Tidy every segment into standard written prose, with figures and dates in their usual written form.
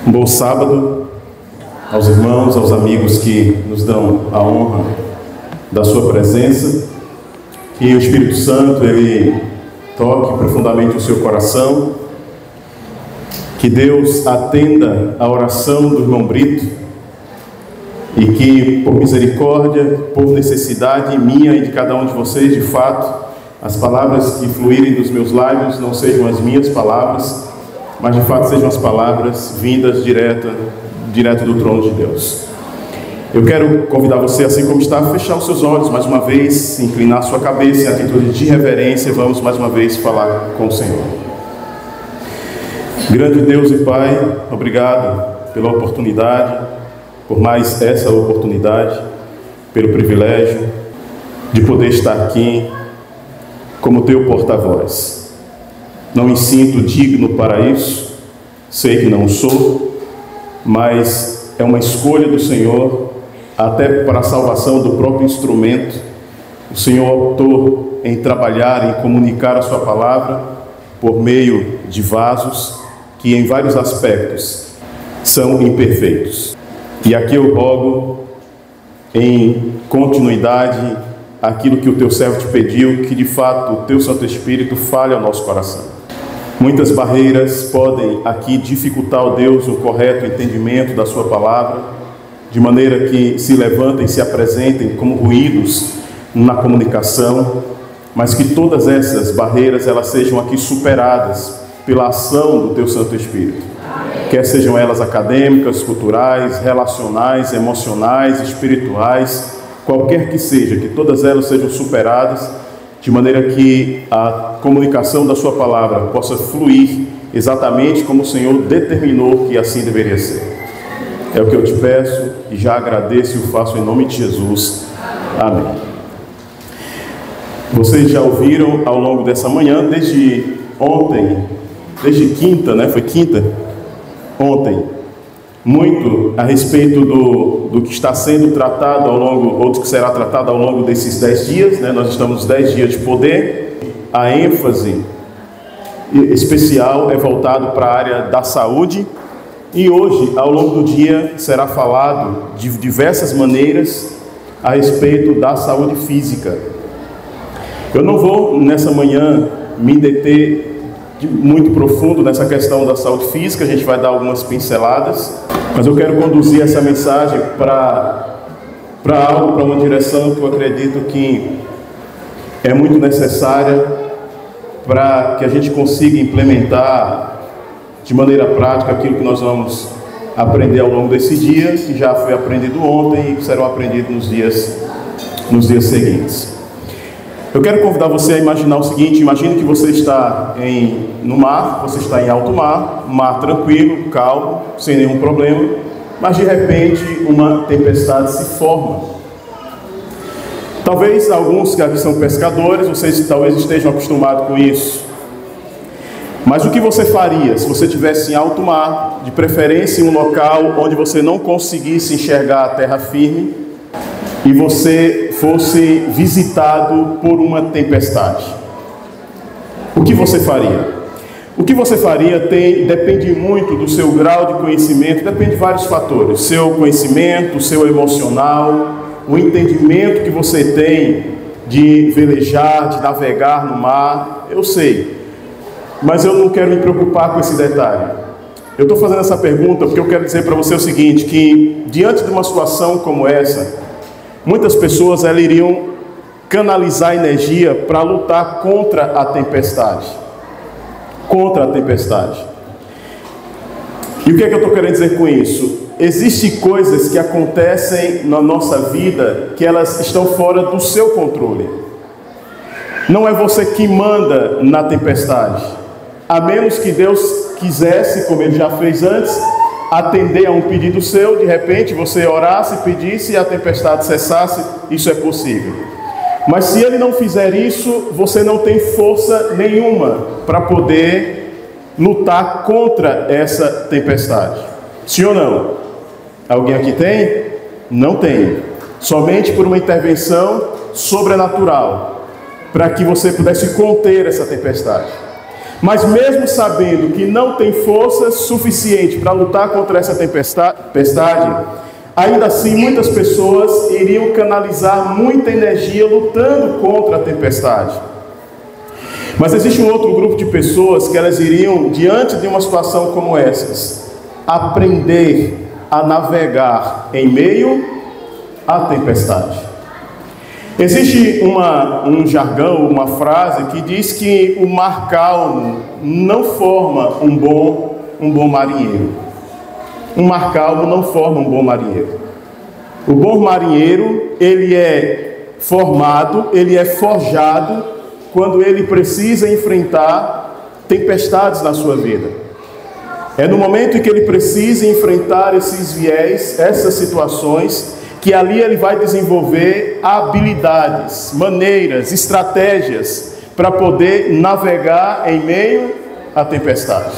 Um bom sábado aos irmãos, aos amigos que nos dão a honra da sua presença. Que o Espírito Santo, ele toque profundamente o seu coração. Que Deus atenda a oração do irmão Brito e que, por misericórdia, por necessidade minha e de cada um de vocês, de fato, as palavras que fluírem dos meus lábios não sejam as minhas palavras, mas de fato sejam as palavras vindas direto do trono de Deus. Eu quero convidar você, assim como está, a fechar os seus olhos mais uma vez, inclinar sua cabeça em atitude de reverência. Vamos mais uma vez falar com o Senhor. Grande Deus e Pai, obrigado pela oportunidade, por mais essa oportunidade, pelo privilégio de poder estar aqui como teu porta-voz. Não me sinto digno para isso, sei que não sou, mas é uma escolha do Senhor, até para a salvação do próprio instrumento. O Senhor optou em trabalhar, em comunicar a sua palavra por meio de vasos que em vários aspectos são imperfeitos. E aqui eu rogo, em continuidade, aquilo que o teu servo te pediu, que de fato o teu Santo Espírito fale ao nosso coração. Muitas barreiras podem aqui dificultar, ó Deus, o correto entendimento da sua palavra, de maneira que se levantem e se apresentem como ruídos na comunicação, mas que todas essas barreiras elas sejam aqui superadas pela ação do teu Santo Espírito. Quer sejam elas acadêmicas, culturais, relacionais, emocionais, espirituais, qualquer que seja, que todas elas sejam superadas, de maneira que a comunicação da sua palavra possa fluir exatamente como o Senhor determinou que assim deveria ser. É o que eu te peço e já agradeço e o faço em nome de Jesus. Amém. Vocês já ouviram ao longo dessa manhã, desde ontem, desde quinta, né? Foi quinta? Ontem, muito a respeito do que está sendo tratado ao longo, ou do que será tratado ao longo desses 10 dias, né? Nós estamos nos 10 dias de poder. A ênfase especial é voltado para a área da saúde. E hoje, ao longo do dia, será falado de diversas maneiras a respeito da saúde física. Eu não vou, nessa manhã, me deter muito profundo nessa questão da saúde física, a gente vai dar algumas pinceladas, mas eu quero conduzir essa mensagem para uma direção que eu acredito que é muito necessária para que a gente consiga implementar de maneira prática aquilo que nós vamos aprender ao longo desse dia, que já foi aprendido ontem e que serão aprendidos nos dias seguintes. Eu quero convidar você a imaginar o seguinte: imagine que você está no mar, você está em alto mar, mar tranquilo, calmo, sem nenhum problema, mas de repente uma tempestade se forma. Talvez alguns que aqui são pescadores, vocês talvez estejam acostumados com isso. Mas o que você faria se você estivesse em alto mar, de preferência em um local onde você não conseguisse enxergar a terra firme, e você fosse visitado por uma tempestade? O que você faria? O que você faria depende muito do seu grau de conhecimento, depende de vários fatores. Seu conhecimento, seu emocional, o entendimento que você tem de velejar, de navegar no mar. Eu sei, mas eu não quero me preocupar com esse detalhe. Eu estou fazendo essa pergunta porque eu quero dizer para você o seguinte, que diante de uma situação como essa, muitas pessoas elas iriam canalizar energia para lutar contra a tempestade. Contra a tempestade. E o que é que eu estou querendo dizer com isso? Existem coisas que acontecem na nossa vida que elas estão fora do seu controle. Não é você que manda na tempestade. A menos que Deus quisesse, como Ele já fez antes, atender a um pedido seu, de repente você orasse, pedisse e a tempestade cessasse, isso é possível. Mas se Ele não fizer isso, você não tem força nenhuma para poder lutar contra essa tempestade. Sim ou não? Alguém aqui tem? Não tem. Somente por uma intervenção sobrenatural, para que você pudesse conter essa tempestade. Mas mesmo sabendo que não tem força suficiente para lutar contra essa tempestade, ainda assim muitas pessoas iriam canalizar muita energia lutando contra a tempestade. Mas existe um outro grupo de pessoas que elas iriam, diante de uma situação como essas, aprender a navegar em meio à tempestade. Existe um jargão, uma frase que diz que o mar calmo não forma um bom marinheiro. Um mar calmo não forma um bom marinheiro. O bom marinheiro, ele é formado, ele é forjado quando ele precisa enfrentar tempestades na sua vida. É no momento em que ele precisa enfrentar esses viés, essas situações, que ali ele vai desenvolver habilidades, maneiras, estratégias para poder navegar em meio à tempestade.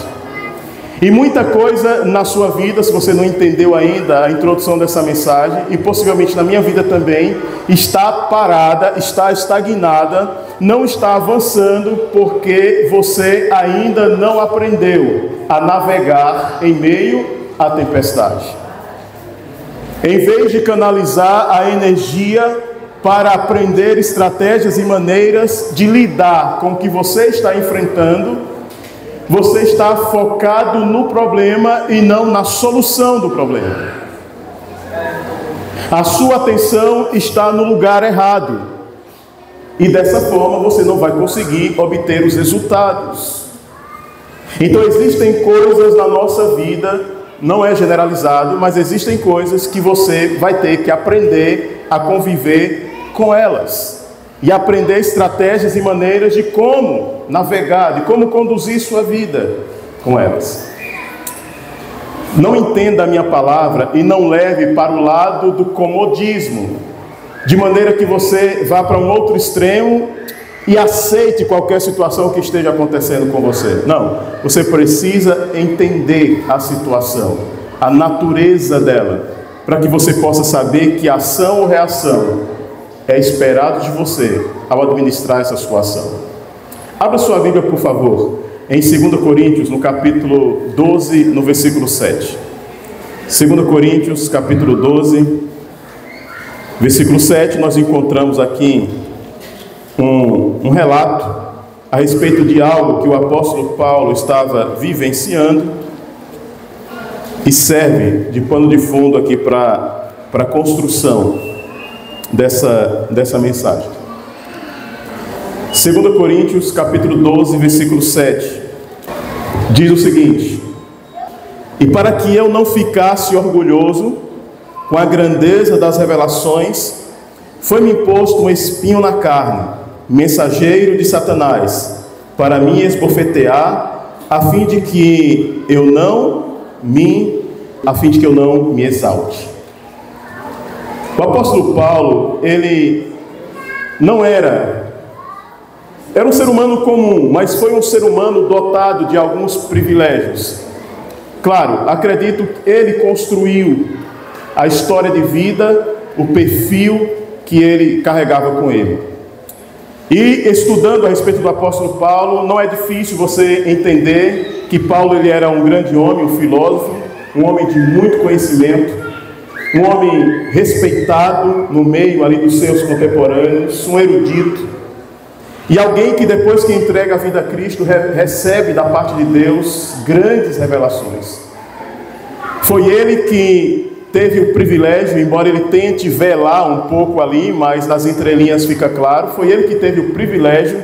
E muita coisa na sua vida, se você não entendeu ainda a introdução dessa mensagem, e possivelmente na minha vida também, está parada, está estagnada, não está avançando, porque você ainda não aprendeu a navegar em meio à tempestade. Em vez de canalizar a energia para aprender estratégias e maneiras de lidar com o que você está enfrentando, você está focado no problema e não na solução do problema. A sua atenção está no lugar errado. E dessa forma você não vai conseguir obter os resultados. Então existem coisas na nossa vida, não é generalizado, mas existem coisas que você vai ter que aprender a conviver com elas. E aprender estratégias e maneiras de como navegar, de como conduzir sua vida com elas. Não entenda a minha palavra e não leve para o lado do comodismo, de maneira que você vá para um outro extremo e aceite qualquer situação que esteja acontecendo com você. Não, você precisa entender a situação, a natureza dela, para que você possa saber que ação ou reação é esperado de você ao administrar essa situação. Abra sua Bíblia, por favor, em 2 Coríntios, no capítulo 12, no versículo 7. 2 Coríntios, capítulo 12, versículo 7, nós encontramos aqui um relato a respeito de algo que o apóstolo Paulo estava vivenciando e serve de pano de fundo aqui para a construção dessa mensagem. 2 Coríntios, capítulo 12, versículo 7, diz o seguinte: e para que eu não ficasse orgulhoso com a grandeza das revelações, foi-me imposto um espinho na carne, mensageiro de Satanás, para me esbofetear, a fim de que eu não me exalte. O apóstolo Paulo, ele não era um ser humano comum, mas foi um ser humano dotado de alguns privilégios. Claro, acredito que ele construiu a história de vida, o perfil que ele carregava com ele. E estudando a respeito do apóstolo Paulo, não é difícil você entender que Paulo ele era um grande homem, um filósofo, um homem de muito conhecimento, um homem respeitado no meio ali dos seus contemporâneos, um erudito, e alguém que depois que entrega a vida a Cristo recebe da parte de Deus grandes revelações. Foi ele que teve o privilégio, embora ele tente velar um pouco ali, mas nas entrelinhas fica claro, foi ele que teve o privilégio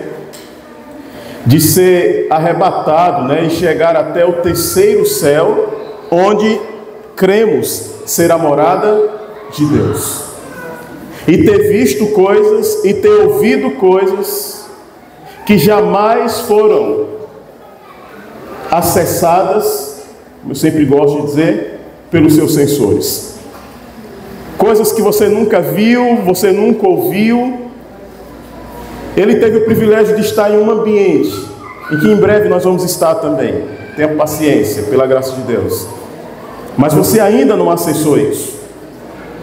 de ser arrebatado, e chegar até o terceiro céu, onde cremos ser a morada de Deus. E ter visto coisas e ter ouvido coisas que jamais foram acessadas, eu sempre gosto de dizer, pelos seus sensores. Coisas que você nunca viu, você nunca ouviu. Ele teve o privilégio de estar em um ambiente em que em breve nós vamos estar também. Tenha paciência, pela graça de Deus. Mas você ainda não acessou isso.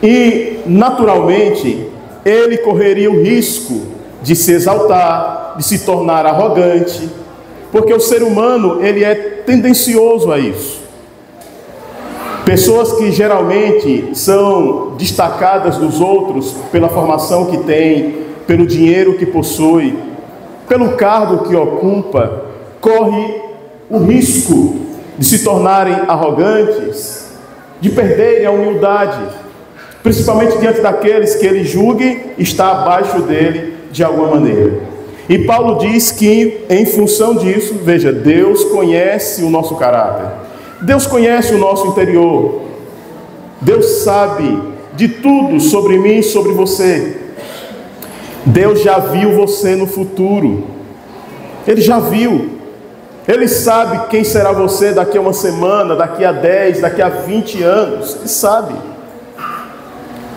E, naturalmente, ele correria o risco de se exaltar, de se tornar arrogante, porque o ser humano, ele é tendencioso a isso. Pessoas que geralmente são destacadas dos outros pela formação que tem, pelo dinheiro que possui, pelo cargo que ocupa, corre o risco de se tornarem arrogantes, de perderem a humildade, principalmente diante daqueles que ele julgue estar abaixo dele de alguma maneira. E Paulo diz que, em função disso, veja, Deus conhece o nosso caráter, Deus conhece o nosso interior, Deus sabe de tudo sobre mim e sobre você. Deus já viu você no futuro, Ele já viu, Ele sabe quem será você daqui a uma semana, daqui a 10, daqui a 20 anos, Ele sabe.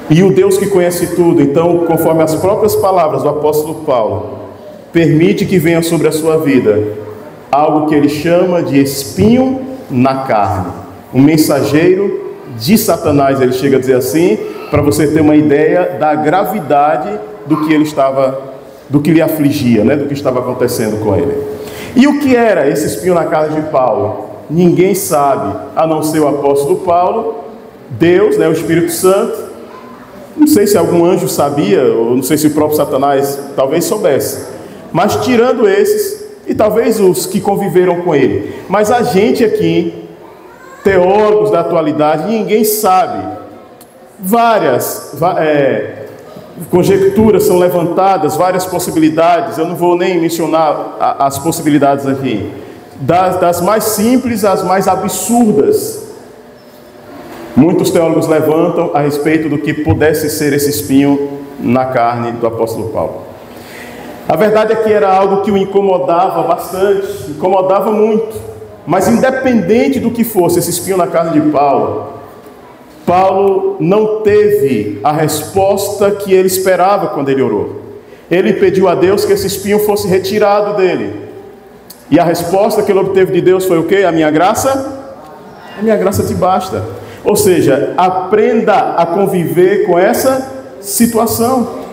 E o Deus que conhece tudo, então, conforme as próprias palavras do apóstolo Paulo, permite que venha sobre a sua vida algo que ele chama de espinho na carne, um mensageiro de Satanás, ele chega a dizer assim, para você ter uma ideia da gravidade do que lhe afligia, né, do que estava acontecendo com ele. E o que era esse espinho na carne de Paulo? Ninguém sabe, a não ser o apóstolo Paulo, Deus, né, o Espírito Santo. Não sei se algum anjo sabia, ou não sei se o próprio Satanás talvez soubesse, mas tirando esses, e talvez os que conviveram com ele, mas a gente aqui, teólogos da atualidade, ninguém sabe. Várias conjecturas são levantadas, várias possibilidades, eu não vou nem mencionar as possibilidades aqui, das mais simples às mais absurdas. Muitos teólogos levantam a respeito do que pudesse ser esse espinho na carne do apóstolo Paulo. A verdade é que era algo que o incomodava bastante, incomodava muito. Mas independente do que fosse esse espinho na carne de Paulo, Paulo não teve a resposta que ele esperava quando ele orou. Ele pediu a Deus que esse espinho fosse retirado dele. E a resposta que ele obteve de Deus foi o quê? A minha graça te basta. Ou seja, aprenda a conviver com essa situação.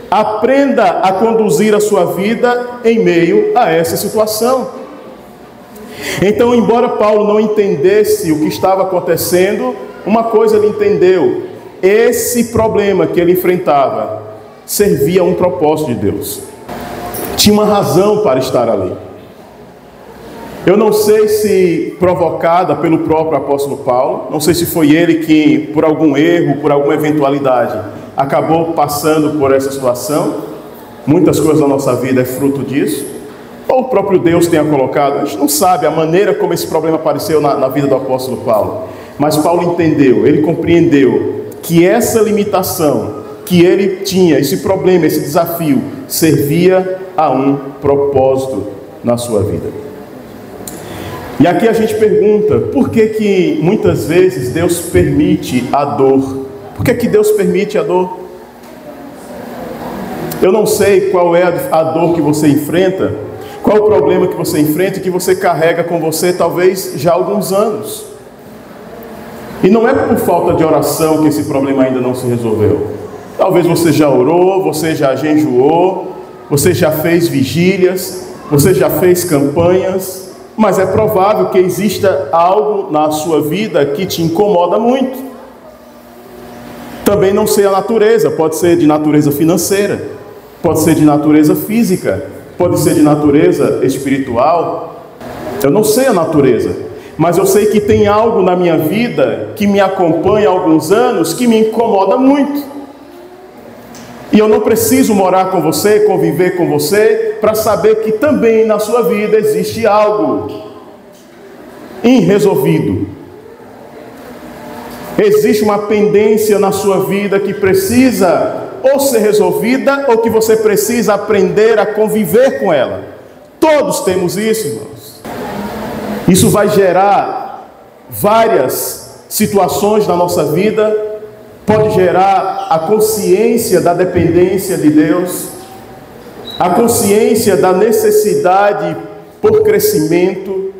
Aprenda a conduzir a sua vida em meio a essa situação. Então, embora Paulo não entendesse o que estava acontecendo, uma coisa ele entendeu: esse problema que ele enfrentava servia a um propósito de Deus, tinha uma razão para estar ali. Eu não sei se provocada pelo próprio apóstolo Paulo, não sei se foi ele que, por algum erro, por alguma eventualidade, acabou passando por essa situação. Muitas coisas da nossa vida é fruto disso. Ou o próprio Deus tenha colocado, a gente não sabe a maneira como esse problema apareceu na vida do apóstolo Paulo. Mas Paulo entendeu, ele compreendeu que essa limitação que ele tinha, esse problema, esse desafio, servia a um propósito na sua vida. E aqui a gente pergunta, por que muitas vezes Deus permite a dor? Por que Deus permite a dor? Eu não sei qual é a dor que você enfrenta, qual o problema que você enfrenta e que você carrega com você talvez já há alguns anos. E não é por falta de oração que esse problema ainda não se resolveu. Talvez você já orou, você já jejuou, você já fez vigílias, você já fez campanhas, mas é provável que exista algo na sua vida que te incomoda muito. Também não sei a natureza, pode ser de natureza financeira, pode ser de natureza física, pode ser de natureza espiritual. Eu não sei a natureza, mas eu sei que tem algo na minha vida que me acompanha há alguns anos que me incomoda muito. E eu não preciso morar com você, conviver com você, para saber que também na sua vida existe algo irresolvido. Existe uma pendência na sua vida que precisa ou ser resolvida, ou que você precisa aprender a conviver com ela. Todos temos isso, irmãos. Isso vai gerar várias situações na nossa vida, pode gerar a consciência da dependência de Deus, a consciência da necessidade por crescimento.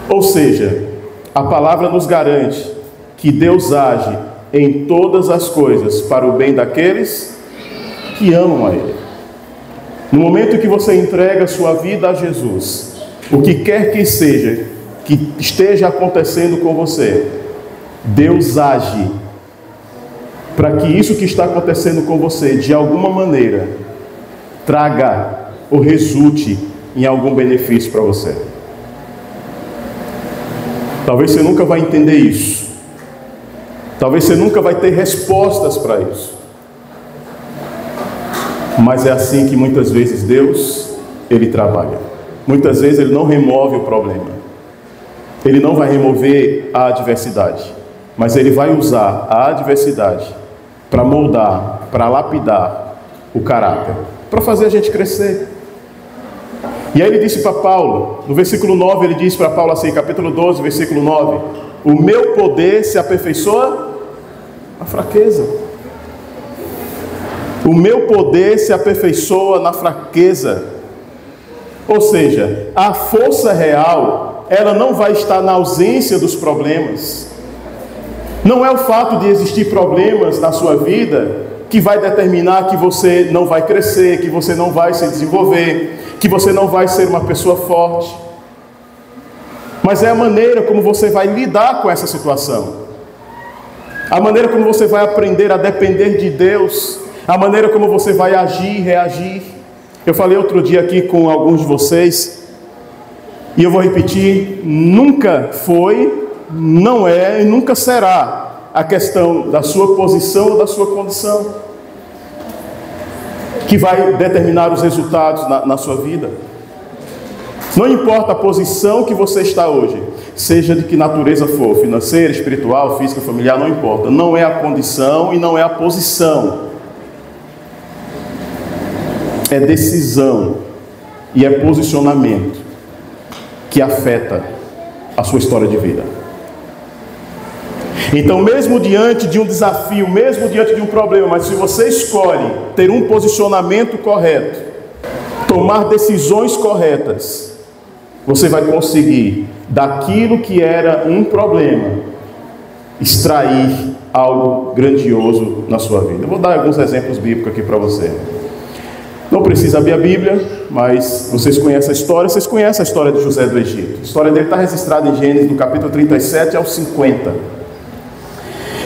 Ou seja, a palavra nos garante que Deus age em todas as coisas para o bem daqueles que amam a Ele. No momento que você entrega a sua vida a Jesus, o que quer que seja, que esteja acontecendo com você, Deus age para que isso que está acontecendo com você, de alguma maneira, traga ou resulte em algum benefício para você. Talvez você nunca vai entender isso. Talvez você nunca vai ter respostas para isso. Mas é assim que muitas vezes Deus, Ele trabalha. Muitas vezes Ele não remove o problema. Ele não vai remover a adversidade. Mas Ele vai usar a adversidade para moldar, para lapidar o caráter, para fazer a gente crescer. E aí Ele disse para Paulo, no versículo 9, Ele diz para Paulo assim, capítulo 12, versículo 9: o meu poder se aperfeiçoa na fraqueza. O meu poder se aperfeiçoa na fraqueza. Ou seja, a força real, ela não vai estar na ausência dos problemas. Não é o fato de existir problemas na sua vida que vai determinar que você não vai crescer, que você não vai se desenvolver, que você não vai ser uma pessoa forte. Mas é a maneira como você vai lidar com essa situação. A maneira como você vai aprender a depender de Deus. A maneira como você vai agir, reagir. Eu falei outro dia aqui com alguns de vocês, e eu vou repetir: nunca foi, não é e nunca será a questão da sua posição ou da sua condição que vai determinar os resultados na sua vida. Não importa a posição que você está hoje, seja de que natureza for, financeira, espiritual, física, familiar, não importa. Não é a condição e não é a posição. É decisão e é posicionamento que afeta a sua história de vida. Então, mesmo diante de um desafio, mesmo diante de um problema, mas se você escolhe ter um posicionamento correto, tomar decisões corretas, você vai conseguir, daquilo que era um problema, extrair algo grandioso na sua vida. Eu vou dar alguns exemplos bíblicos aqui para você. Não precisa abrir a Bíblia, mas vocês conhecem a história. Vocês conhecem a história de José do Egito. A história dele está registrada em Gênesis, do capítulo 37 ao 50.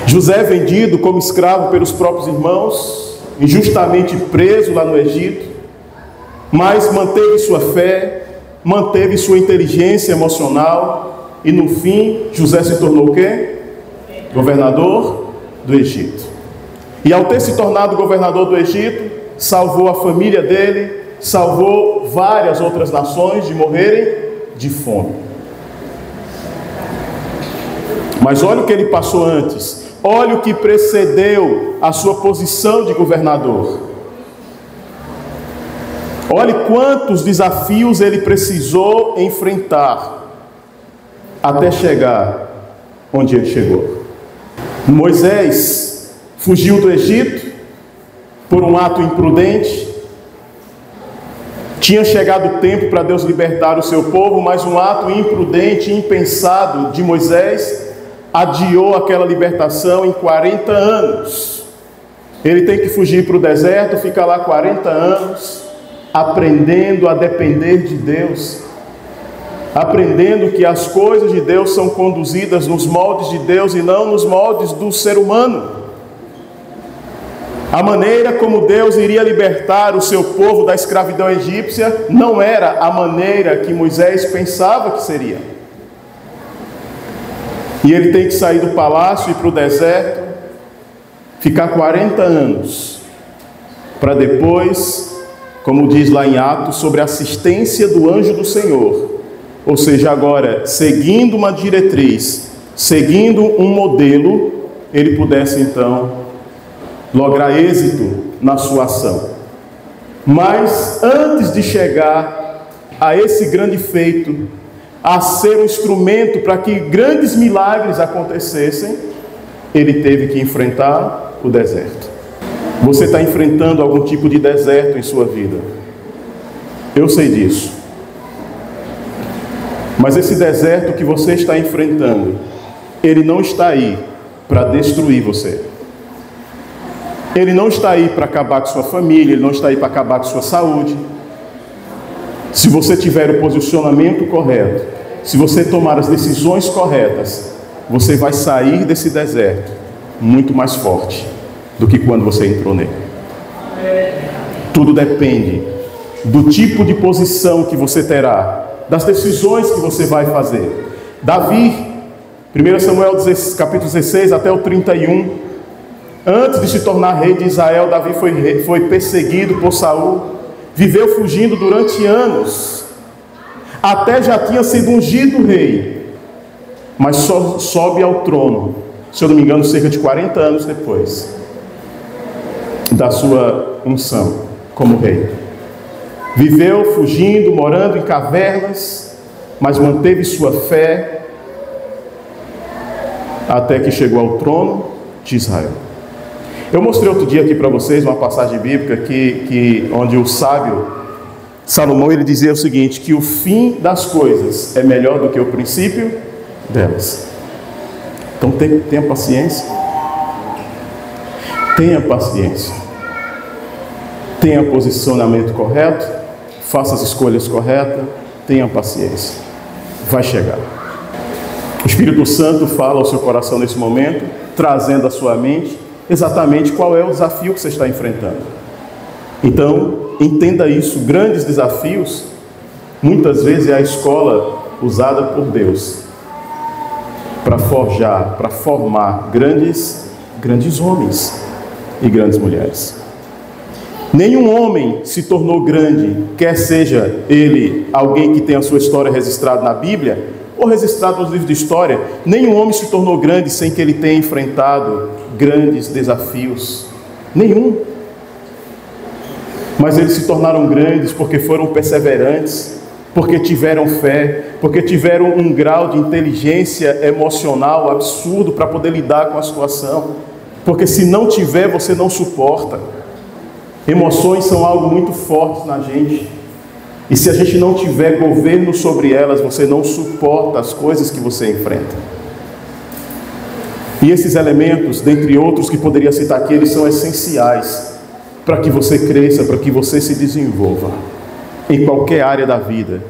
José é vendido como escravo pelos próprios irmãos, injustamente preso lá no Egito, mas manteve sua fé, manteve sua inteligência emocional, e no fim, José se tornou o quê? Governador do Egito. E ao ter se tornado governador do Egito, salvou a família dele, salvou várias outras nações de morrerem de fome. Mas olha o que ele passou antes. Olha o que precedeu a sua posição de governador. Olhe quantos desafios ele precisou enfrentar até chegar onde ele chegou. Moisés fugiu do Egito por um ato imprudente. Tinha chegado o tempo para Deus libertar o seu povo, mas um ato imprudente, impensado de Moisés adiou aquela libertação em 40 anos. Ele tem que fugir para o deserto, ficar lá 40 anos, aprendendo a depender de Deus, aprendendo que as coisas de Deus são conduzidas nos moldes de Deus e não nos moldes do ser humano. A maneira como Deus iria libertar o seu povo da escravidão egípcia não era a maneira que Moisés pensava que seria. E ele tem que sair do palácio e ir para o deserto, ficar 40 anos, para depois, como diz lá em Atos, sobre a assistência do anjo do Senhor, ou seja, agora seguindo uma diretriz, seguindo um modelo, ele pudesse então lograr êxito na sua ação. Mas antes de chegar a esse grande feito, a ser um instrumento para que grandes milagres acontecessem, ele teve que enfrentar o deserto. Você está enfrentando algum tipo de deserto em sua vida. Eu sei disso. Mas esse deserto que você está enfrentando, ele não está aí para destruir você. Ele não está aí para acabar com sua família, ele não está aí para acabar com sua saúde, Se você tiver o posicionamento correto, se você tomar as decisões corretas, você vai sair desse deserto muito mais forte do que quando você entrou nele. Tudo depende do tipo de posição que você terá, das decisões que você vai fazer. Davi, 1 Samuel capítulo 16 até o 31, antes de se tornar rei de Israel, Davi foi perseguido por Saul, viveu fugindo durante anos, até já tinha sido ungido rei, mas só sobe ao trono, se eu não me engano, cerca de 40 anos depois da sua unção como rei. Viveu fugindo, morando em cavernas, mas manteve sua fé até que chegou ao trono de Israel. Eu mostrei outro dia aqui para vocês uma passagem bíblica onde o sábio Salomão, ele dizia o seguinte, que o fim das coisas é melhor do que o princípio delas. Então tenha paciência. Tenha paciência. Tenha posicionamento correto, faça as escolhas corretas, tenha paciência. Vai chegar. O Espírito Santo fala ao seu coração nesse momento, trazendo à sua mente exatamente qual é o desafio que você está enfrentando. Então, entenda isso, grandes desafios, muitas vezes é a escola usada por Deus para forjar, para formar grandes homens e grandes mulheres. Nenhum homem se tornou grande, quer seja ele alguém que tem a sua história registrada na Bíblia, ou registrado nos livros de história. Nenhum homem se tornou grande sem que ele tenha enfrentado grandes desafios. Nenhum. Mas eles se tornaram grandes porque foram perseverantes, porque tiveram fé, porque tiveram um grau de inteligência emocional absurdo para poder lidar com a situação. Porque se não tiver, você não suporta. Emoções são algo muito forte na gente. E se a gente não tiver governo sobre elas, você não suporta as coisas que você enfrenta. E esses elementos, dentre outros que poderia citar aqui, eles são essenciais para que você cresça, para que você se desenvolva em qualquer área da vida.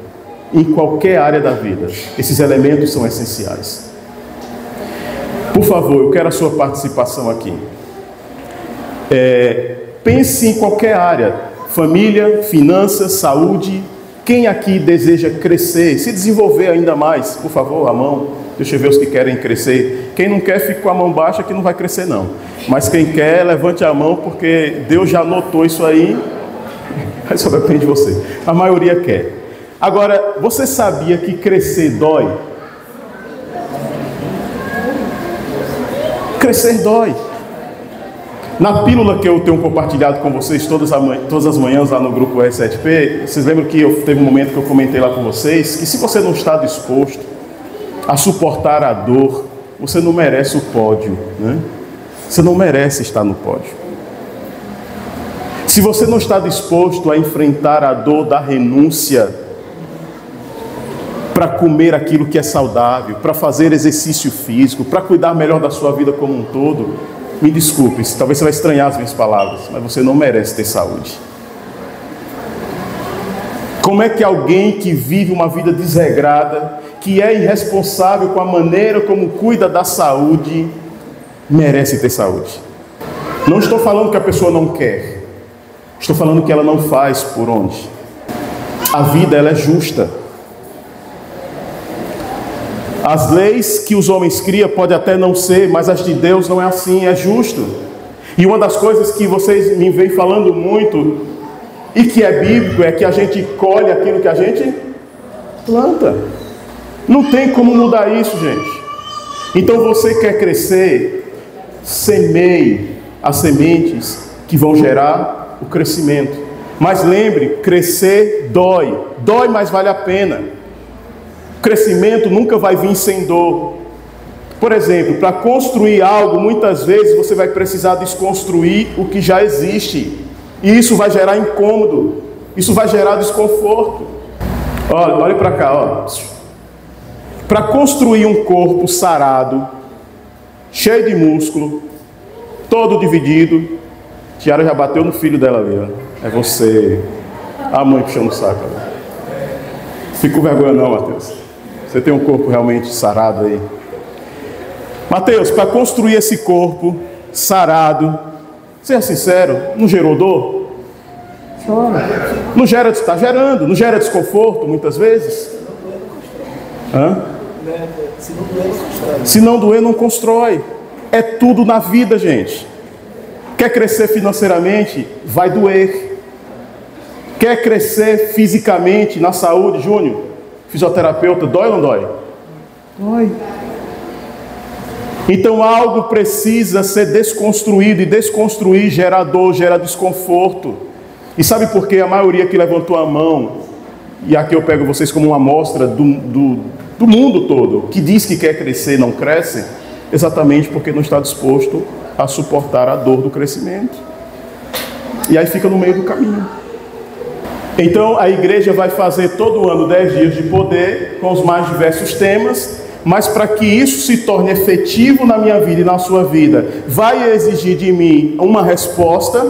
Em qualquer área da vida, esses elementos são essenciais. Por favor, eu quero a sua participação aqui. Pense em qualquer área. Família, finanças, saúde. Quem aqui deseja crescer, se desenvolver ainda mais? Por favor, a mão. Deixa eu ver os que querem crescer. Quem não quer, fica com a mão baixa que não vai crescer não. Mas quem quer, levante a mão, porque Deus já notou isso aí. Aí só depende de você. A maioria quer. Agora, você sabia que crescer dói? Crescer dói. Na pílula que eu tenho compartilhado com vocês todas as manhãs lá no grupo R7P, vocês lembram que teve um momento que eu comentei lá com vocês, que se você não está disposto a suportar a dor, você não merece o pódio, né? Você não merece estar no pódio. Se você não está disposto a enfrentar a dor da renúncia, para comer aquilo que é saudável, para fazer exercício físico, para cuidar melhor da sua vida como um todo, me desculpe, talvez você vai estranhar as minhas palavras, mas você não merece ter saúde. Como é que alguém que vive uma vida desregrada, que é irresponsável com a maneira como cuida da saúde, merece ter saúde? Não estou falando que a pessoa não quer, estou falando que ela não faz por onde. A vida, ela é justa. As leis que os homens criam podem até não ser, mas as de Deus não é assim, é justo. E uma das coisas que vocês me vêm falando muito, e que é bíblico, é que a gente colhe aquilo que a gente planta. Não tem como mudar isso, gente. Então você quer crescer, semeie as sementes que vão gerar o crescimento. Mas lembre, crescer dói. Dói, mas vale a pena. O crescimento nunca vai vir sem dor. Por exemplo, para construir algo, muitas vezes você vai precisar desconstruir o que já existe. E isso vai gerar incômodo. Isso vai gerar desconforto. Olha para cá, ó. Para construir um corpo sarado, cheio de músculo, todo dividido. Tiara já bateu no filho dela ali, ó. É você. A mãe puxando o saco ali. Fica com vergonha não, Mateus. Você tem um corpo realmente sarado aí. Mateus, para construir esse corpo sarado, seja sincero, não gerou dor? Não gera, está gerando, não gera desconforto muitas vezes? Se não doer, não constrói. É tudo na vida, gente. Quer crescer financeiramente? Vai doer. Quer crescer fisicamente, na saúde, Júnior? Fisioterapeuta, dói ou não dói? Dói. Então algo precisa ser desconstruído, e desconstruir gera dor, gera desconforto. E sabe por que a maioria que levantou a mão, e aqui eu pego vocês como uma amostra do mundo todo, que diz que quer crescer e não cresce? Exatamente porque não está disposto a suportar a dor do crescimento. E aí fica no meio do caminho. Então a igreja vai fazer todo ano 10 dias de poder, com os mais diversos temas, mas para que isso se torne efetivo na minha vida e na sua vida, vai exigir de mim uma resposta,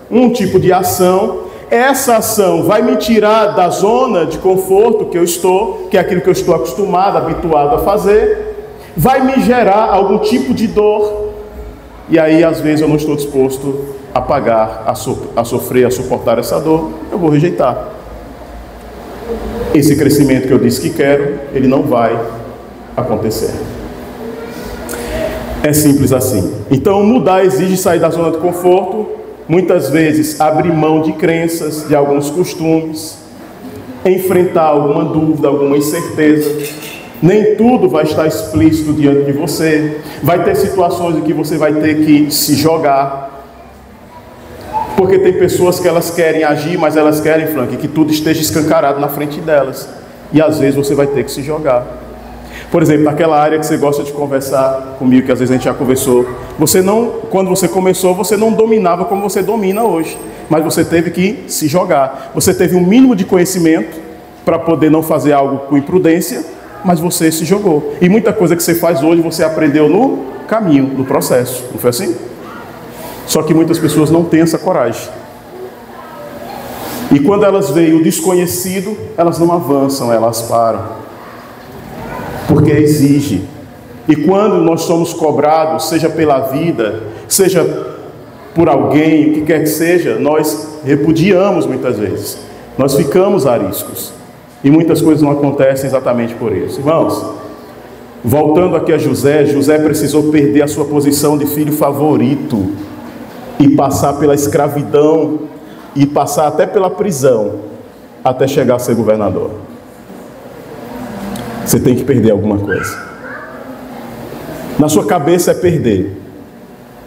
um tipo de ação. Essa ação vai me tirar da zona de conforto que eu estou, que é aquilo que eu estou acostumado, habituado a fazer, vai me gerar algum tipo de dor, e aí às vezes eu não estou disposto a pagar, a sofrer, a suportar essa dor, eu vou rejeitar. Esse crescimento que eu disse que quero, ele não vai acontecer. É simples assim. Então mudar exige sair da zona de conforto, muitas vezes abrir mão de crenças, de alguns costumes, enfrentar alguma dúvida, alguma incerteza. Nem tudo vai estar explícito diante de você. Vai ter situações em que você vai ter que se jogar. Porque tem pessoas que elas querem agir, mas elas querem, Frank, que tudo esteja escancarado na frente delas. E às vezes você vai ter que se jogar. Por exemplo, naquela área que você gosta de conversar comigo, que às vezes a gente já conversou, quando você começou, você não dominava como você domina hoje, mas você teve que se jogar. Você teve um mínimo de conhecimento para poder não fazer algo com imprudência, mas você se jogou. E muita coisa que você faz hoje, você aprendeu no caminho, no processo. Não foi assim? Só que muitas pessoas não têm essa coragem. E quando elas veem o desconhecido, elas não avançam, elas param. Porque exige. E quando nós somos cobrados, seja pela vida, seja por alguém, o que quer que seja, nós repudiamos muitas vezes. Nós ficamos ariscos. E muitas coisas não acontecem exatamente por isso. Irmãos, voltando aqui a José, José precisou perder a sua posição de filho favorito e passar pela escravidão e passar até pela prisão, até chegar a ser governador. Você tem que perder alguma coisa. Na sua cabeça é perder.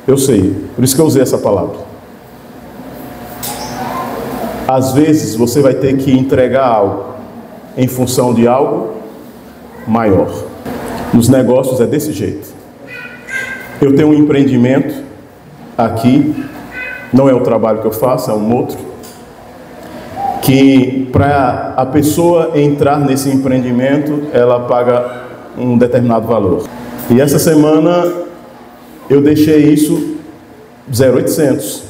Eu sei, por isso que eu usei essa palavra. Às vezes você vai ter que entregar algo em função de algo maior. Nos negócios é desse jeito. Eu tenho um empreendimento aqui, não é o trabalho que eu faço, é um outro, que para a pessoa entrar nesse empreendimento, ela paga um determinado valor. E essa semana eu deixei isso 0,800.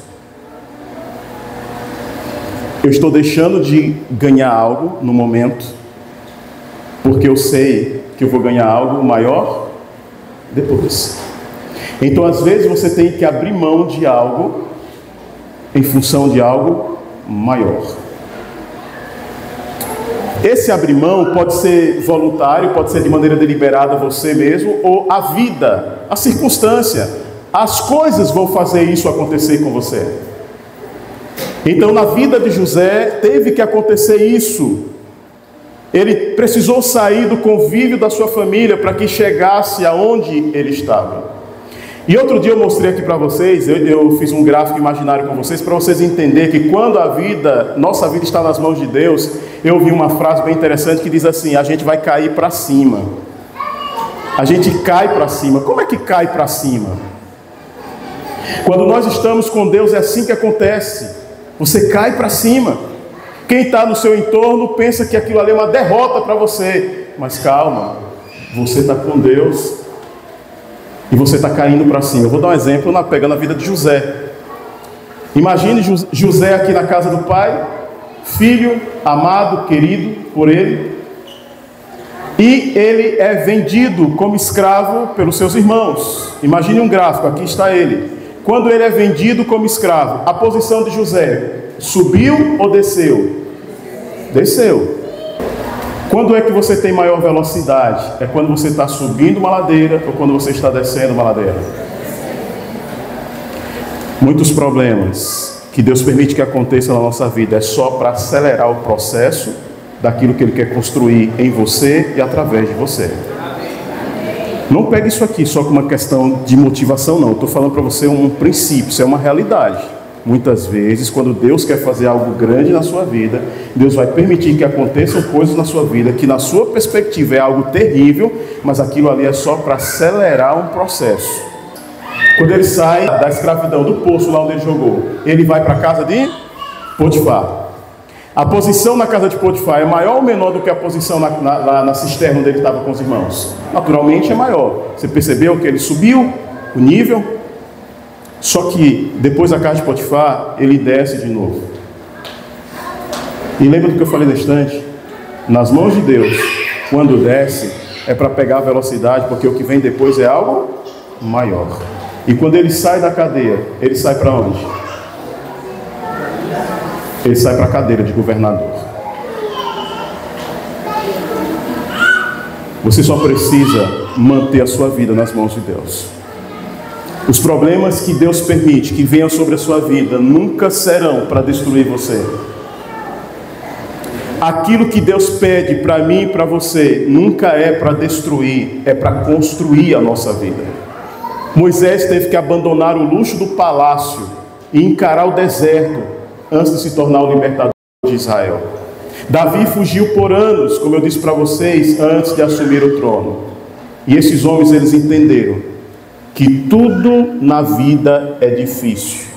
Eu estou deixando de ganhar algo no momento, porque eu sei que eu vou ganhar algo maior depois. Então, às vezes, você tem que abrir mão de algo em função de algo maior. Esse abrir mão pode ser voluntário, pode ser de maneira deliberada você mesmo, ou a vida, a circunstância, as coisas vão fazer isso acontecer com você. Então, na vida de José, teve que acontecer isso. Ele precisou sair do convívio da sua família para que chegasse aonde ele estava. E outro dia eu mostrei aqui para vocês, eu fiz um gráfico imaginário com vocês, para vocês entenderem que quando nossa vida está nas mãos de Deus, eu vi uma frase bem interessante que diz assim: a gente vai cair para cima. A gente cai para cima. Como é que cai para cima? Quando nós estamos com Deus é assim que acontece. Você cai para cima. Quem está no seu entorno pensa que aquilo ali é uma derrota para você. Mas calma, você está com Deus e você está caindo para cima. Eu vou dar um exemplo pegando a vida de José. Imagine José aqui na casa do pai, filho, amado, querido por ele, E ele é vendido como escravo pelos seus irmãos. Imagine um gráfico, aqui está ele. Quando ele é vendido como escravo, a posição de José subiu ou desceu? Desceu. Quando é que você tem maior velocidade? É quando você está subindo uma ladeira ou quando você está descendo uma ladeira? Muitos problemas que Deus permite que aconteça na nossa vida é só para acelerar o processo daquilo que Ele quer construir em você e através de você. Não pegue isso aqui só como uma questão de motivação, não. Estou falando para você um princípio, isso é uma realidade. Muitas vezes, quando Deus quer fazer algo grande na sua vida, Deus vai permitir que aconteçam coisas na sua vida que na sua perspectiva é algo terrível, mas aquilo ali é só para acelerar um processo. Quando ele sai da escravidão, do poço lá onde ele jogou, ele vai para a casa de Potifar. A posição na casa de Potifar é maior ou menor do que a posição lá na cisterna onde ele estava com os irmãos? Naturalmente é maior. Você percebeu que ele subiu o nível? Só que depois da casa de Potifar, ele desce de novo. E lembra do que eu falei na estante? Nas mãos de Deus, quando desce, é para pegar a velocidade, porque o que vem depois é algo maior. E quando ele sai da cadeia, ele sai para onde? Ele sai para a cadeira de governador. Você só precisa manter a sua vida nas mãos de Deus. Os problemas que Deus permite que venham sobre a sua vida nunca serão para destruir você. Aquilo que Deus pede para mim e para você nunca é para destruir, é para construir a nossa vida. Moisés teve que abandonar o luxo do palácio e encarar o deserto antes de se tornar o libertador de Israel. Davi fugiu por anos, como eu disse para vocês, antes de assumir o trono. E esses homens, eles entenderam que tudo na vida é difícil.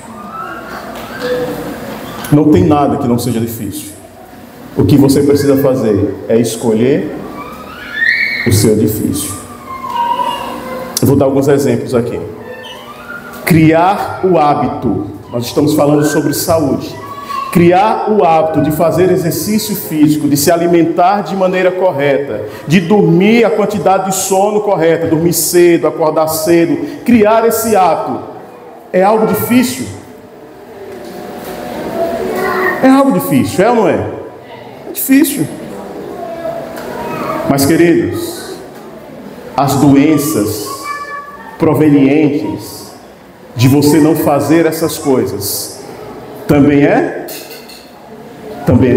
Não tem nada que não seja difícil. O que você precisa fazer é escolher o seu difícil. Eu vou dar alguns exemplos aqui. Criar o hábito. Nós estamos falando sobre saúde. Criar o hábito de fazer exercício físico, de se alimentar de maneira correta, de dormir a quantidade de sono correta, dormir cedo, acordar cedo. Criar esse hábito é algo difícil? É algo difícil, é ou não é? É difícil. Mas, queridos, as doenças provenientes de você não fazer essas coisas também é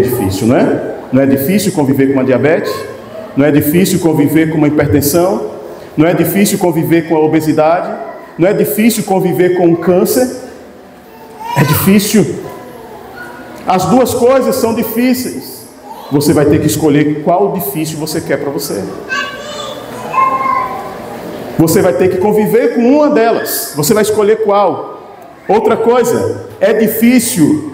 difícil, não é? Não é difícil conviver com uma diabetes? Não é difícil conviver com uma hipertensão? Não é difícil conviver com a obesidade? Não é difícil conviver com um câncer? É difícil. As duas coisas são difíceis. Você vai ter que escolher qual difícil você quer para você. Você vai ter que conviver com uma delas. Você vai escolher qual. Outra coisa, é difícil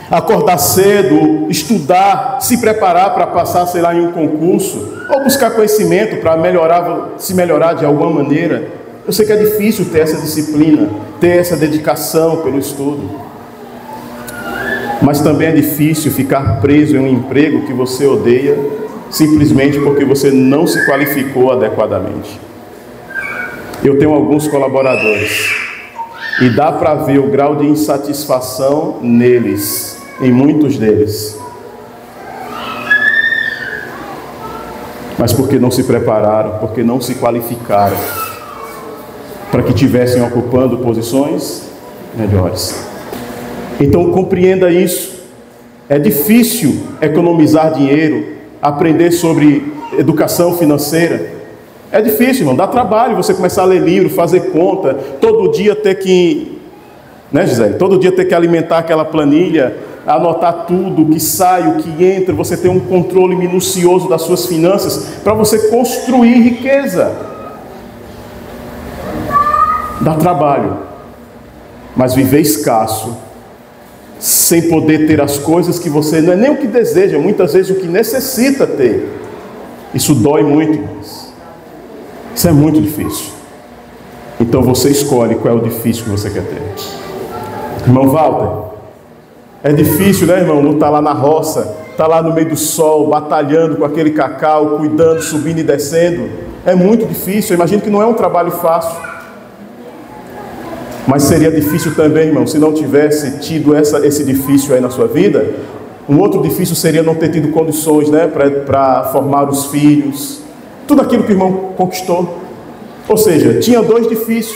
acordar cedo, estudar, se preparar para passar, sei lá, em um concurso, ou buscar conhecimento para se melhorar de alguma maneira. Eu sei que é difícil ter essa disciplina, ter essa dedicação pelo estudo. Mas também é difícil ficar preso em um emprego que você odeia, simplesmente porque você não se qualificou adequadamente. Eu tenho alguns colaboradores e dá para ver o grau de insatisfação neles, em muitos deles. Mas porque não se prepararam, porque não se qualificaram para que estivessem ocupando posições melhores. Então compreenda isso. É difícil economizar dinheiro, aprender sobre educação financeira. É difícil, irmão, dá trabalho você começar a ler livro, fazer conta, todo dia ter que, né, Gisele? Todo dia ter que alimentar aquela planilha, anotar tudo, o que sai, o que entra, você ter um controle minucioso das suas finanças, para você construir riqueza. Dá trabalho, mas viver escasso, sem poder ter as coisas que você, não é nem o que deseja, muitas vezes o que necessita ter, isso dói muito, irmãos. Isso é muito difícil. Então você escolhe qual é o difícil que você quer ter. Irmão Walter, é difícil, né, irmão, lutar lá na roça, está lá no meio do sol, batalhando com aquele cacau, cuidando, subindo e descendo. É muito difícil. Eu imagino que não é um trabalho fácil. Mas seria difícil também, irmão, se não tivesse tido esse difícil aí na sua vida. Um outro difícil seria não ter tido condições, né, para formar os filhos. Tudo aquilo que o irmão conquistou. Ou seja, tinha dois difícios.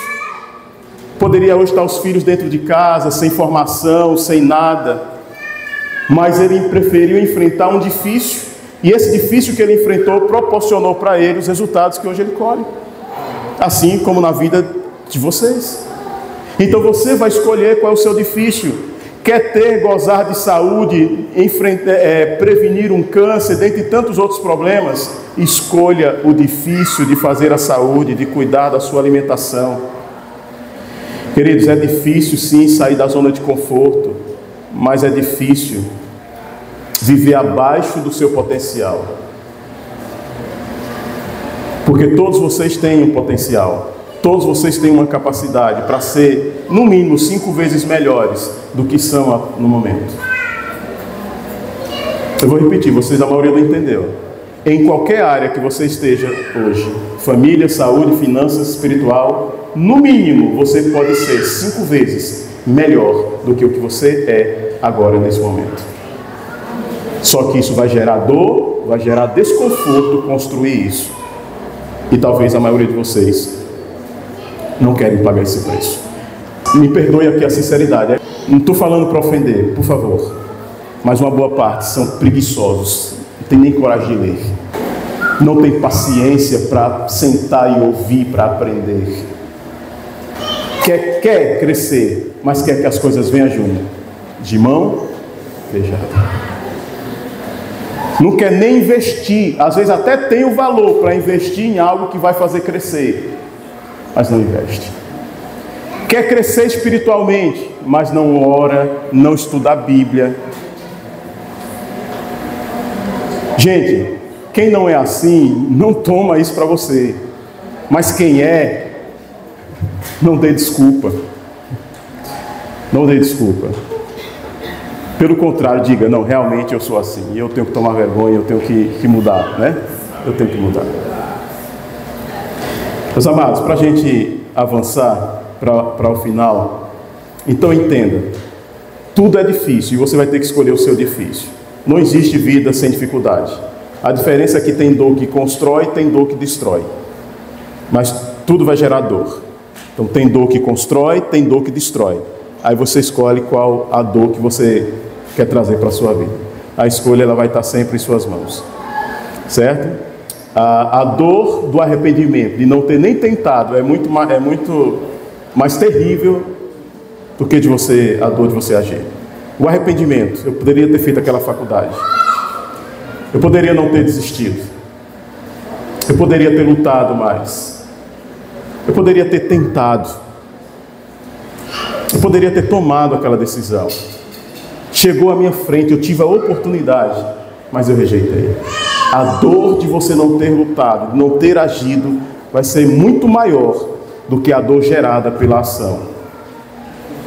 Poderia hoje estar os filhos dentro de casa, sem formação, sem nada. Mas ele preferiu enfrentar um difícil. E esse difícil que ele enfrentou proporcionou para ele os resultados que hoje ele colhe. Assim como na vida de vocês. Então você vai escolher qual é o seu difícil. Quer gozar de saúde, prevenir um câncer, dentre tantos outros problemas? Escolha o difícil de fazer a saúde, de cuidar da sua alimentação. Queridos, é difícil sim sair da zona de conforto, mas é difícil viver abaixo do seu potencial. Porque todos vocês têm um potencial, todos vocês têm uma capacidade para ser, no mínimo, 5 vezes melhores do que são no momento. Eu vou repetir, a maioria não entendeu. Em qualquer área que você esteja hoje, família, saúde, finanças, espiritual, no mínimo você pode ser 5 vezes melhor do que o que você é agora nesse momento. Só que isso vai gerar dor, vai gerar desconforto construir isso. E talvez a maioria de vocês não querem pagar esse preço. Me perdoe aqui a sinceridade. Não estou falando para ofender, por favor. Mas uma boa parte são preguiçosos. Não tem nem coragem de ler. Não tem paciência para sentar e ouvir, para aprender. Quer crescer, mas quer que as coisas venham junto. De mão beijada. Não quer nem investir. Às vezes até tem o valor para investir em algo que vai fazer crescer, mas não investe. Quer crescer espiritualmente, mas não ora, não estuda a Bíblia. Gente, quem não é assim, não toma isso para você. Mas quem é, não dê desculpa. Não dê desculpa. Pelo contrário, diga, não, realmente eu sou assim. E eu tenho que tomar vergonha, eu tenho que mudar, né? Eu tenho que mudar. Meus amados, para a gente avançar para o final, então entenda. Tudo é difícil e você vai ter que escolher o seu difícil. Não existe vida sem dificuldade. A diferença é que tem dor que constrói, tem dor que destrói. Mas tudo vai gerar dor. Então tem dor que constrói, tem dor que destrói. Aí você escolhe qual a dor que você quer trazer para a sua vida. A escolha ela vai estar sempre em suas mãos. Certo? A dor do arrependimento, de não ter nem tentado, é muito mais terrível do que a dor de você agir. O arrependimento, eu poderia ter feito aquela faculdade. Eu poderia não ter desistido. Eu poderia ter lutado mais. Eu poderia ter tentado. Eu poderia ter tomado aquela decisão. Chegou à minha frente, eu tive a oportunidade, mas eu rejeitei. A dor de você não ter lutado, de não ter agido, vai ser muito maior do que a dor gerada pela ação,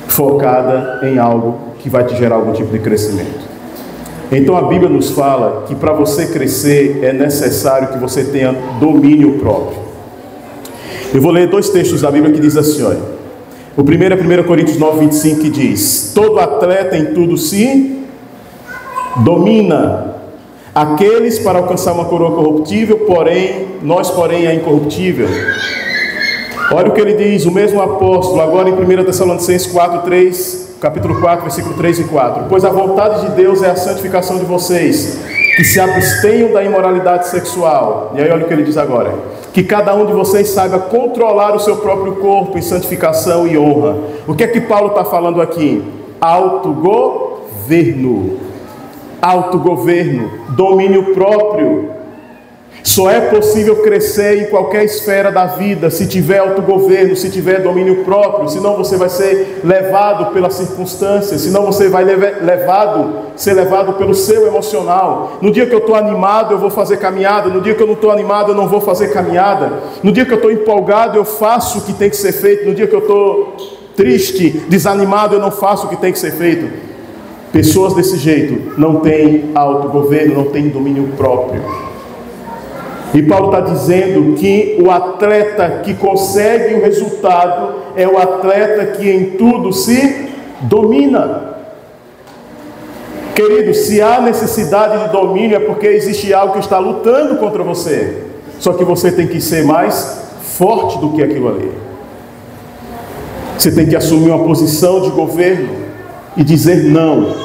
focada em algo que vai te gerar algum tipo de crescimento. Então a Bíblia nos fala que para você crescer é necessário que você tenha domínio próprio. Eu vou ler 2 textos da Bíblia que diz assim, olha. O primeiro é 1 Coríntios 9:25, que diz: todo atleta em tudo se domina. Aqueles para alcançar uma coroa corruptível, nós é incorruptível. Olha o que ele diz, o mesmo apóstolo, agora em 1 Tessalonicenses 4:3, capítulo 4, versículo 3 e 4. Pois a vontade de Deus é a santificação de vocês, que se abstenham da imoralidade sexual. E aí olha o que ele diz agora: que cada um de vocês saiba controlar o seu próprio corpo em santificação e honra. O que é que Paulo está falando aqui? Autogoverno. Autogoverno, domínio próprio. Só é possível crescer em qualquer esfera da vida se tiver autogoverno, se tiver domínio próprio. Senão você vai ser levado pelas circunstâncias, senão você vai ser levado pelo seu emocional. No dia que eu estou animado, eu vou fazer caminhada. No dia que eu não estou animado, eu não vou fazer caminhada. No dia que eu estou empolgado, eu faço o que tem que ser feito. No dia que eu estou triste, desanimado, eu não faço o que tem que ser feito. Pessoas desse jeito não têm autogoverno, não têm domínio próprio. E Paulo está dizendo que o atleta que consegue o resultado é o atleta que em tudo se domina. Querido, se há necessidade de domínio é porque existe algo que está lutando contra você. Só que você tem que ser mais forte do que aquilo ali. Você tem que assumir uma posição de governo e dizer não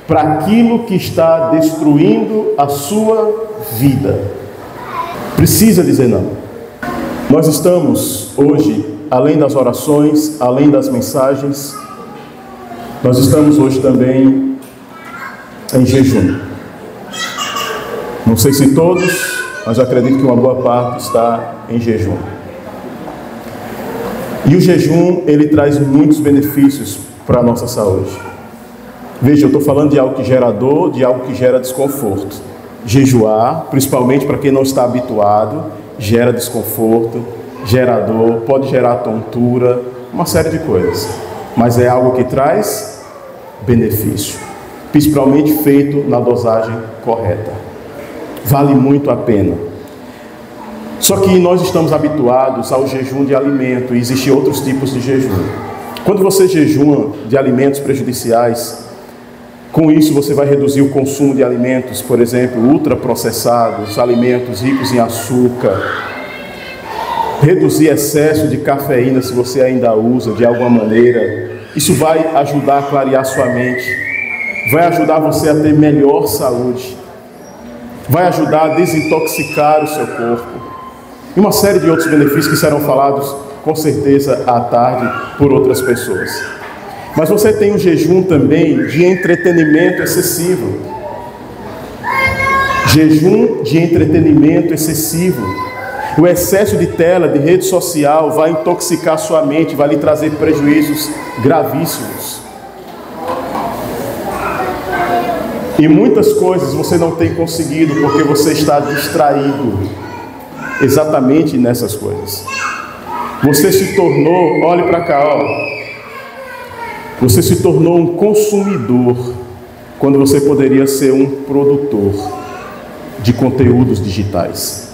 para aquilo que está destruindo a sua vida. Precisa dizer não. Nós estamos hoje, além das orações, além das mensagens, nós estamos hoje também em jejum. Não sei se todos, mas acredito que uma boa parte está em jejum. E o jejum, ele traz muitos benefícios para a nossa saúde. Veja, eu estou falando de algo que gera dor, de algo que gera desconforto. Jejuar, principalmente para quem não está habituado, gera desconforto, gera dor, pode gerar tontura, uma série de coisas. Mas é algo que traz benefício, principalmente feito na dosagem correta. Vale muito a pena. Só que nós estamos habituados ao jejum de alimento e existem outros tipos de jejum. Quando você jejuma de alimentos prejudiciais, com isso você vai reduzir o consumo de alimentos, por exemplo, ultraprocessados, alimentos ricos em açúcar, reduzir excesso de cafeína se você ainda usa de alguma maneira. Isso vai ajudar a clarear sua mente, vai ajudar você a ter melhor saúde, vai ajudar a desintoxicar o seu corpo e uma série de outros benefícios que serão falados com certeza à tarde por outras pessoas. Mas você tem um jejum também de entretenimento excessivo. Jejum de entretenimento excessivo. O excesso de tela, de rede social, vai intoxicar sua mente, vai lhe trazer prejuízos gravíssimos. E muitas coisas você não tem conseguido porque você está distraído exatamente nessas coisas. Você se tornou, olhe para cá, ó. Você se tornou um consumidor quando você poderia ser um produtor de conteúdos digitais.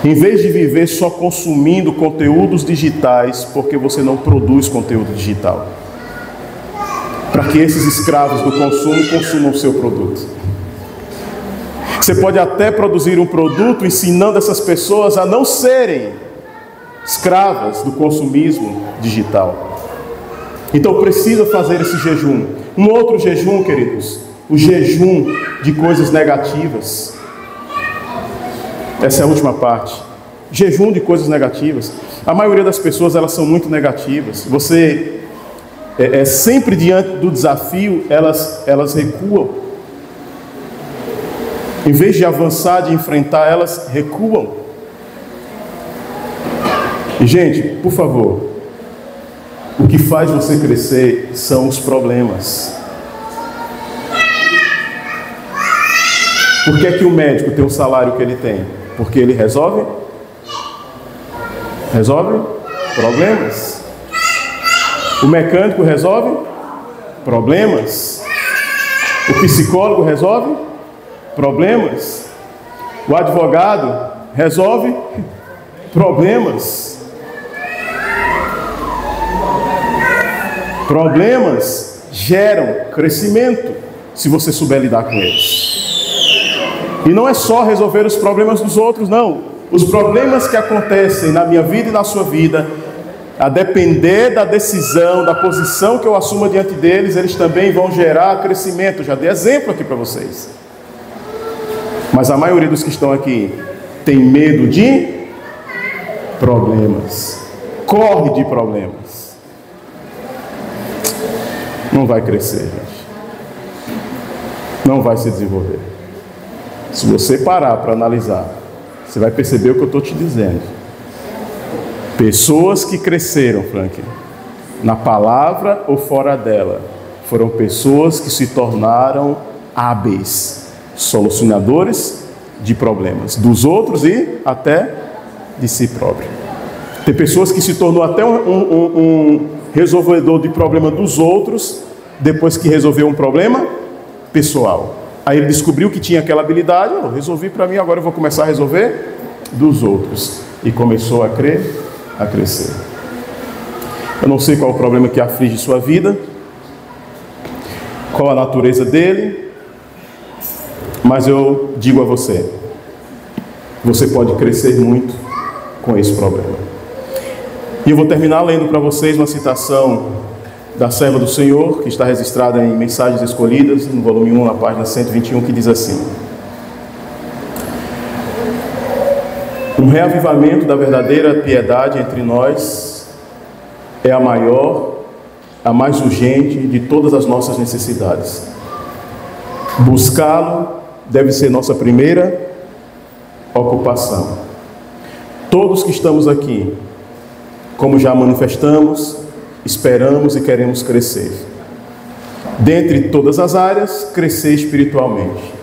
Em vez de viver só consumindo conteúdos digitais, porque você não produz conteúdo digital, para que esses escravos do consumo consumam o seu produto. Você pode até produzir um produto ensinando essas pessoas a não serem escravas do consumismo digital. Então precisa fazer esse jejum. Um outro jejum, queridos, o jejum de coisas negativas. Essa é a última parte. Jejum de coisas negativas. A maioria das pessoas, elas são muito negativas. Você sempre diante do desafio, elas recuam. Em vez de avançar, de enfrentar, elas recuam. E, gente, por favor, o que faz você crescer são os problemas. Por que é que o médico tem o salário que ele tem? Porque ele resolve problemas. O mecânico resolve problemas. O psicólogo resolve problemas. O advogado resolve problemas. Problemas geram crescimento se você souber lidar com eles. E não é só resolver os problemas dos outros, não. Os problemas que acontecem na minha vida e na sua vida, a depender da decisão, da posição que eu assuma diante deles, eles também vão gerar crescimento. Já dei exemplo aqui para vocês. Mas a maioria dos que estão aqui tem medo de problemas. Corre de problemas. Não vai crescer, gente. Não vai se desenvolver. Se você parar para analisar, você vai perceber o que eu estou te dizendo. Pessoas que cresceram, Frank, na palavra ou fora dela, foram pessoas que se tornaram hábeis, solucionadores de problemas, dos outros e até de si próprio. Tem pessoas que se tornou até um resolvedor de problema dos outros, depois que resolveu um problema pessoal. Aí ele descobriu que tinha aquela habilidade, resolvi para mim, agora eu vou começar a resolver dos outros. E começou a crescer. Eu não sei qual o problema que aflige sua vida, qual a natureza dele, mas eu digo a você, você pode crescer muito com esse problema. E eu vou terminar lendo para vocês uma citação da serva do Senhor, que está registrada em Mensagens Escolhidas, no volume 1, na página 121, que diz assim: um reavivamento da verdadeira piedade entre nós é a maior, a mais urgente de todas as nossas necessidades. Buscá-lo deve ser nossa primeira ocupação. Todos que estamos aqui, como já manifestamos, esperamos e queremos crescer. Dentre todas as áreas, crescer espiritualmente.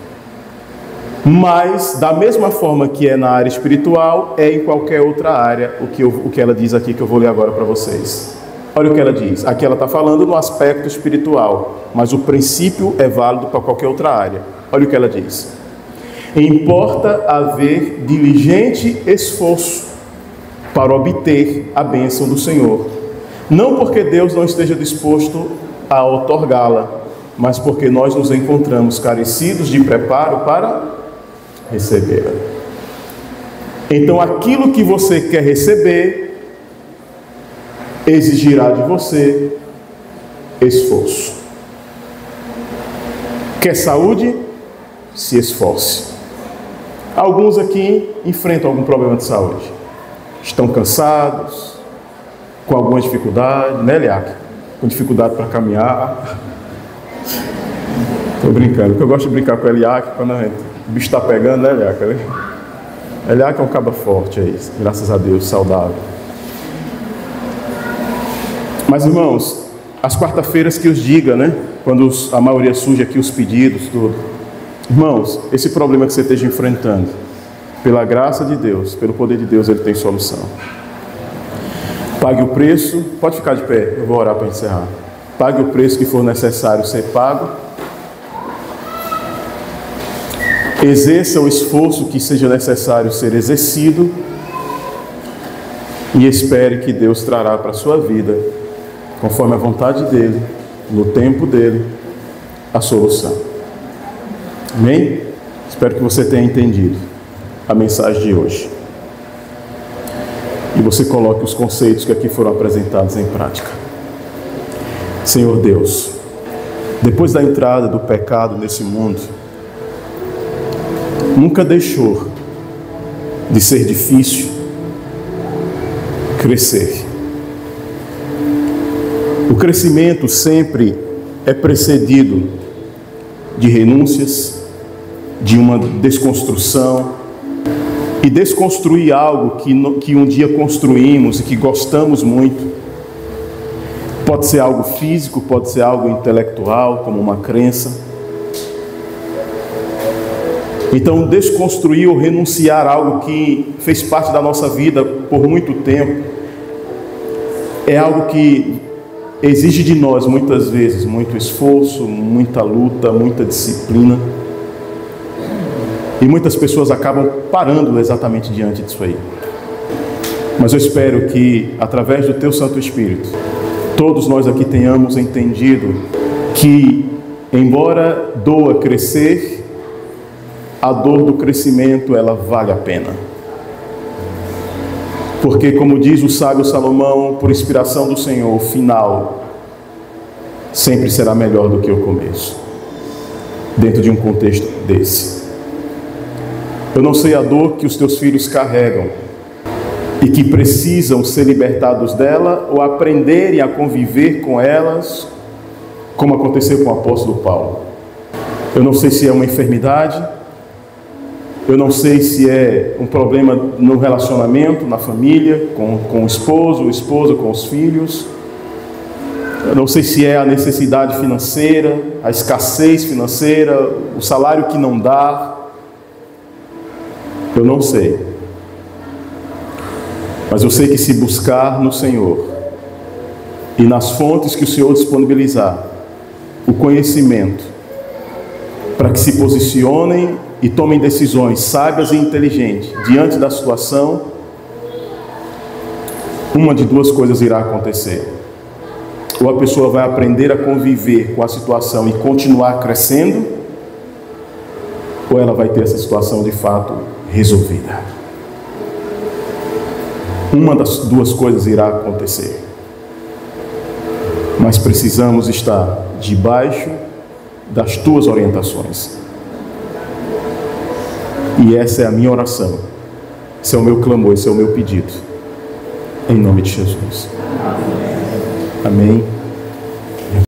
Mas, da mesma forma que é na área espiritual, é em qualquer outra área, o que ela diz aqui, que eu vou ler agora para vocês. Olha o que ela diz. Aqui ela está falando no aspecto espiritual, mas o princípio é válido para qualquer outra área. Olha o que ela diz. Importa haver diligente esforço para obter a bênção do Senhor. Não porque Deus não esteja disposto a otorgá-la, mas porque nós nos encontramos carecidos de preparo para recebê-la. Então, aquilo que você quer receber exigirá de você esforço. Quer saúde? Se esforce. Alguns aqui enfrentam algum problema de saúde. Estão cansados, com alguma dificuldade, né, Eliaque? Com dificuldade para caminhar. Estou brincando, porque eu gosto de brincar com o Eliaque quando o bicho está pegando, né, Eliaque? Eliaque é um caba forte aí, graças a Deus, saudável. Mas, irmãos, as quarta-feiras que os diga, né? Quando a maioria surge aqui, os pedidos, tudo. Irmãos, esse problema que você esteja enfrentando, pela graça de Deus, pelo poder de Deus, ele tem solução. Pague o preço, pode ficar de pé, eu vou orar para encerrar. Pague o preço que for necessário ser pago. Exerça o esforço que seja necessário ser exercido. E espere que Deus trará para a sua vida, conforme a vontade dEle, no tempo dEle, a solução. Amém? Espero que você tenha entendido a mensagem de hoje. E você coloque os conceitos que aqui foram apresentados em prática. Senhor Deus, depois da entrada do pecado nesse mundo, nunca deixou de ser difícil crescer. O crescimento sempre é precedido de renúncias, de uma desconstrução. E desconstruir algo que um dia construímos e que gostamos muito, pode ser algo físico, pode ser algo intelectual, como uma crença. Então, desconstruir ou renunciar a algo que fez parte da nossa vida por muito tempo, é algo que exige de nós, muitas vezes, muito esforço, muita luta, muita disciplina. E muitas pessoas acabam parando exatamente diante disso aí. Mas eu espero que, através do Teu Santo Espírito, todos nós aqui tenhamos entendido que, embora doa crescer, a dor do crescimento, ela vale a pena. Porque, como diz o sábio Salomão, por inspiração do Senhor, o final sempre será melhor do que o começo, dentro de um contexto desse. Eu não sei a dor que os teus filhos carregam e que precisam ser libertados dela ou aprenderem a conviver com elas, como aconteceu com o apóstolo Paulo. Eu não sei se é uma enfermidade, eu não sei se é um problema no relacionamento, na família, com o esposo, esposa com os filhos. Eu não sei se é a necessidade financeira, a escassez financeira, o salário que não dá. Eu não sei, mas eu sei que se buscar no Senhor, e nas fontes que o Senhor disponibilizar o conhecimento, para que se posicionem e tomem decisões sábias e inteligentes diante da situação, uma de duas coisas irá acontecer. Ou a pessoa vai aprender a conviver com a situação e continuar crescendo, ou ela vai ter essa situação de fato resolvida. Uma das duas coisas irá acontecer. Mas precisamos estar debaixo das tuas orientações. E essa é a minha oração. Esse é o meu clamor, esse é o meu pedido. Em nome de Jesus. Amém.